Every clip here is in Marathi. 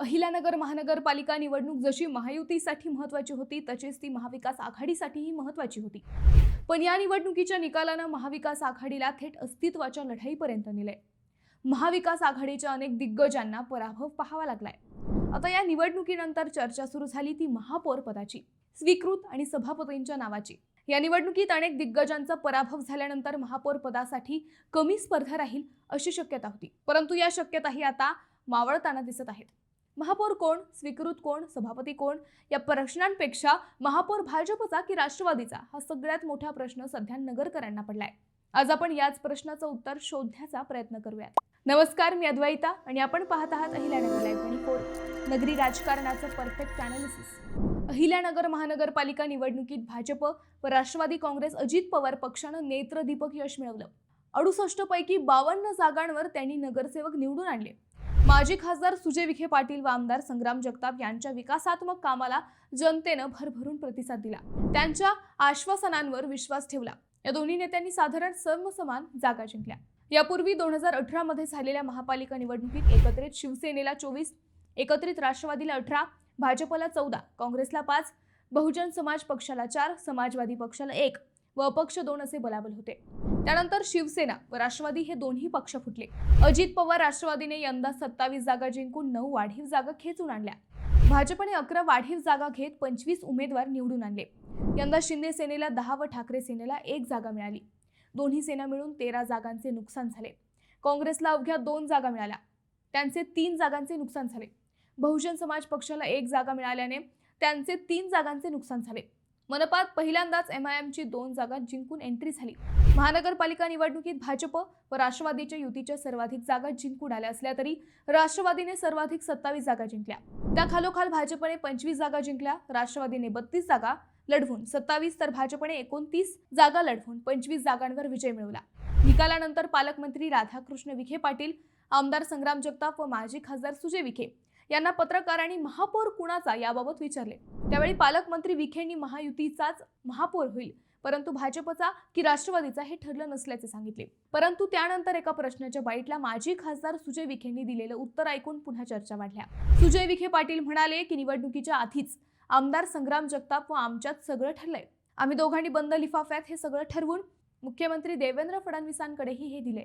अहिल्यानगर महानगरपालिका निवडणूक जशी महायुतीसाठी महत्त्वाची होती तशीच ती महाविकास आघाडीसाठीही महत्त्वाची होती। पण या निवडणुकीच्या निकालानं महाविकास आघाडीला थेट अस्तित्वाच्या लढाईपर्यंत नेले। महाविकास आघाडीच्या अनेक दिग्गजांना पराभव पाहावा लागलाय। आता या निवडणुकीनंतर चर्चा सुरू झाली ती महापौर पदाची, स्वीकृत आणि सभापतींच्या नावाची। या निवडणुकीत अनेक दिग्गजांचा पराभव झाल्यानंतर महापौर पदासाठी कमी स्पर्धा राहील अशी शक्यता होती, परंतु या शक्यताही आता मावळताना दिसत आहेत। महापौर कोण, स्वीकृत कोण, सभापती कोण या प्रश्नांपेक्षा महापौर भाजपचा की राष्ट्रवादीचा हा सगळ्यात मोठा प्रश्न सध्या नगरकरांना पडलाय। आज आपण याच प्रश्नाचं उत्तर शोधण्याचा प्रयत्न करूयात। नमस्कार, मी अद्वैता आणि आपण पाहत आहात अहिल्यानगर लाईव्ह 24, नगरी राजकारणाचं परफेक्ट अनालिसिस। अहिल्यानगर महानगरपालिका निवडणुकीत भाजप व राष्ट्रवादी काँग्रेस अजित पवार पक्षानं नेत्रदीपक यश मिळवलं। 68 पैकी 52 जागांवर त्यांनी नगरसेवक निवडून आणले। माजी खासदार सुजय विखे पाटील व आमदार संग्राम जगताप यांच्या विकासात्मक कामाला जनतेनं भरभरून प्रतिसाद दिला, त्यांच्या आश्वासनांवर विश्वास ठेवला। या दोन्ही नेत्यांनी साधारण समसमान जागा जिंकल्या। यापूर्वी 2018 मध्ये झालेल्या महापालिका निवडणुकीत एकत्रित शिवसेनेला 24, एकत्रित राष्ट्रवादीला 18, भाजपला 14, काँग्रेसला 5, बहुजन समाज पक्षाला 4, समाजवादी पक्षाला 1 व अपक्ष 2 असे बलाबल होते। त्यानंतर शिवसेना व राष्ट्रवादी हे दोन्ही पक्ष फुटले। अजित पवार राष्ट्रवादीने यंदा 27 जागा जिंकून 9 वाढीव जागा खेचून आणल्या। भाजपने 11 वाढीव जागा घेत 25 उमेदवार निवडून आणले। यंदा शिंदे सेनेला 10 व ठाकरे सेनेला 1 जागा मिळाली। दोन्ही सेना मिळून 13 जागांचे नुकसान झाले। काँग्रेसला अवघ्या 2 जागा मिळाल्या, त्यांचे 3 जागांचे नुकसान झाले। बहुजन समाज पक्षाला 1 जागा मिळाल्याने त्यांचे 3 जागांचे नुकसान झाले। मनपात पहिल्यांदाच MIMची 2 जागा जिंकून एंट्री झाली। महानगरपालिका निवडणुकीत भाजप व राष्ट्रवादीच्या युतीच्या सर्वाधिक जागा जिंकून आल्या असल्या तरी राष्ट्रवादीने सर्वाधिक 27 जागा जिंकल्या। त्या खालोखाल भाजपने 25 जागा जिंकल्या, राष्ट्रवादीने 32 जागा लढवून 27 तर भाजपने 29 जागा लढवून 25 जागांवर विजय मिळवला। निकालानंतर पालकमंत्री राधाकृष्ण विखे पाटील, आमदार संग्राम जगताप व माजी खासदार सुजय विखे यांना पत्रकारांनी महापौर कुणाचा याबाबत विचारले। त्यावेळी पालकमंत्री विखेंनी महायुतीचाच महापौर होईल, परंतु भाजपचा की राष्ट्रवादीचा हे ठरलं नसल्याचे सांगितले। परंतु त्यानंतर एका प्रश्नाच्या बाईटला माजी खासदार सुजय विखेंनी दिलेलं उत्तर ऐकून पुन्हा चर्चा वाढल्या। सुजय विखे पाटील म्हणाले की निवडणुकीच्या आधीच आमदार संग्राम जगताप व आमच्यात सगळं ठरलंय। आम्ही दोघांनी बंद लिफाफ्यात हे सगळं ठरवून मुख्यमंत्री देवेंद्र फडणवीसांकडेही हे दिले।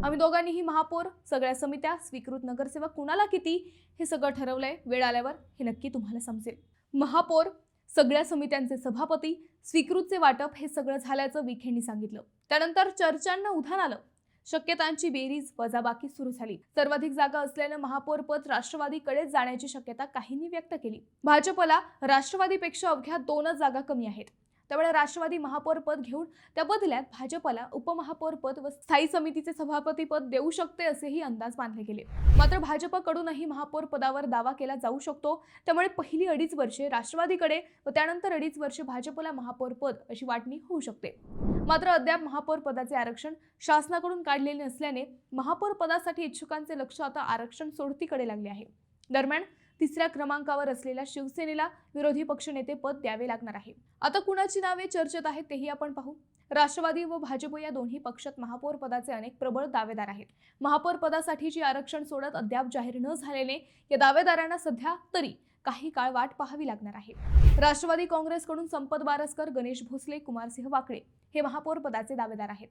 आम्ही दोघांनीही महापौर, सगळ्या समित्या, स्वीकृत नगरसेवक कुणाला किती हे सगळं ठरवलंय। वेळ आल्यावर हे नक्की तुम्हाला समजेल। महापौर, सगळ्या समित्यांचे सभापती, स्वीकृतचे वाटप हे सगळं झाल्याचं विखेंनी सांगितलं। त्यानंतर चर्चांना उधाण आलं। शक्यतांची बेरीज वजाबाकी सुरू झाली। सर्वाधिक जागा असल्यानं महापौर पद राष्ट्रवादीकडेच जाण्याची शक्यता काहींनी व्यक्त केली। भाजपला राष्ट्रवादीपेक्षा अवघ्या 2 जागा कमी आहेत, त्यामुळे राष्ट्रवादी महापौर पद घेऊन त्या बदल्यात भाजपला उपमहापौर पद व स्थायी समितीचे सभापती पद देऊ शकते असेही अंदाज मानले गेले। मात्र भाजपकडूनही महापौर पदावर दावा केला जाऊ शकतो, त्यामुळे पहिली 2.5 वर्षे राष्ट्रवादीकडे व त्यानंतर 2.5 वर्षे भाजपला महापौर पद अशी वाटणी होऊ शकते। मात्र अद्याप महापौर पदाचे आरक्षण शासनाकडून काढलेले नसल्याने महापौर पदासाठी इच्छुकांचे लक्ष आता आरक्षण सोडतीकडे लागले आहे। दरम्यान 3ऱ्या क्रमांकावर असलेल्या शिवसेनेला विरोधी पक्षनेते पद द्यावे लागणार आहे। आता कुणाची नावे चर्चेत आहेत तेही आपण पाहू। राष्ट्रवादी व भाजप या दोन्ही पक्षात महापौर पदाचे अनेक प्रबळ दावेदार आहेत। महापौर पदासाठीची आरक्षण सोडत अद्याप जाहीर न झालेले या दावेदारांना सध्या तरी काही काळ वाट पाहावी लागणार आहे। राष्ट्रवादी काँग्रेसकडून संपत बारसकर, गणेश भोसले, कुमारसिंह वाकडे हे महापौर पदाचे दावेदार आहेत,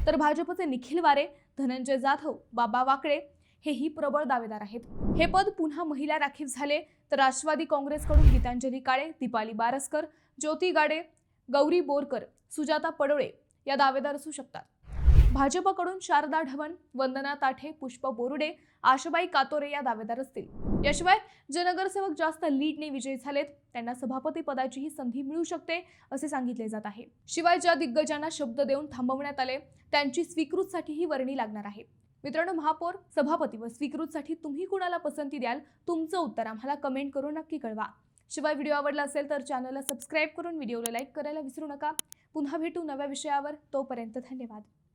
तर भाजपचे निखिल वारे, धनंजय जाधव, बाबा वाकडे हेही प्रबळ दावेदार आहेत। हे पद पुन्हा महिला राखीव झाले तर राष्ट्रवादी काँग्रेसकडून गीतांजली काळे, दीपाली बारसकर, ज्योती गाडे, गौरी बोरकर, सुजाता पडोळे या दावेदार असू शकतात। भाजपकडून शारदा ढवण, वंदना ताठे, पुष्प बोरुडे, आशाबाई कातोरे या दावेदार असतील। याशिवाय जे नगरसेवक जास्त लीडने विजयी झालेत त्यांना सभापती पदाचीही संधी मिळू शकते असे सांगितले जात आहे। शिवाय ज्या दिग्गजांना शब्द देऊन थांबवण्यात आले त्यांची स्वीकृतसाठीही वर्णी लागणार आहे। मित्रांनो, महापौर, सभापती व स्वीकृतसाठी तुम्ही कुणाला पसंती द्याल? तुमचं उत्तर आम्हाला कमेंट करून नक्की कळवा। शिवाय व्हिडिओ आवडला असेल तर चॅनलला सबस्क्राईब करून व्हिडिओला लाईक करायला विसरू नका। पुन्हा भेटू नव्या विषयावर, तोपर्यंत धन्यवाद।